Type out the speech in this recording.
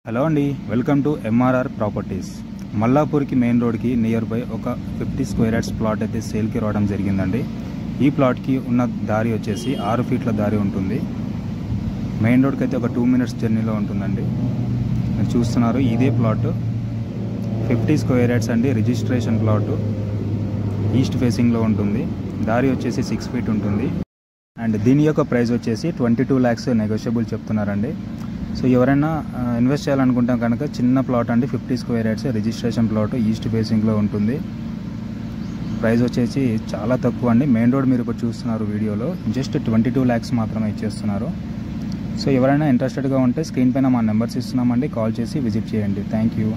Hello అండి, welcome to MRR properties. మల్లాపూర్కి main రోడ్కి నియర్ బై ఒక 50 స్క్వేర్ యార్డ్స్ ప్లాట్ అయితే సేల్కి రావడం జరిగిందండి. ఈ ప్లాట్కి ఉన్న దారి వచ్చేసి 6 ఫీట్ల దారి ఉంటుంది. మెయిన్ రోడ్కి అయితే ఒక 2 మినిట్స్ జర్నీలో ఉంటుందండి. మీరు చూస్తున్నారు ఇదే ప్లాట్ 50 స్క్వేర్ యార్డ్స్ అండి. రిజిస్ట్రేషన్ ప్లాట్ ఈస్ట్ ఫేసింగ్లో ఉంటుంది. దారి వచ్చేసి 6 ఫీట్ ఉంటుంది. అండ్ దీని యొక్క ప్రైస్ వచ్చేసి 22 lakhs నెగోషియబుల్ చెప్తున్నారండి. సో ఎవరైనా ఇన్వెస్ట్ చేయాలనుకుంటాం కనుక చిన్న ప్లాట్ అండి, 50 square yards registration plot east ఫేసింగ్లో ఉంటుంది. ప్రైస్ వచ్చేసి చాలా తక్కువ అండి. మెయిన్ రోడ్ మీరు ఇప్పుడు చూస్తున్నారు వీడియోలో జస్ట్ 22 lakhs మాత్రమే ఇచ్చేస్తున్నారు. సో ఎవరైనా ఇంట్రెస్టెడ్గా ఉంటే స్క్రీన్ పైన మా నెంబర్స్ ఇస్తున్నామండి, కాల్ చేసి విజిట్ చేయండి. Thank you.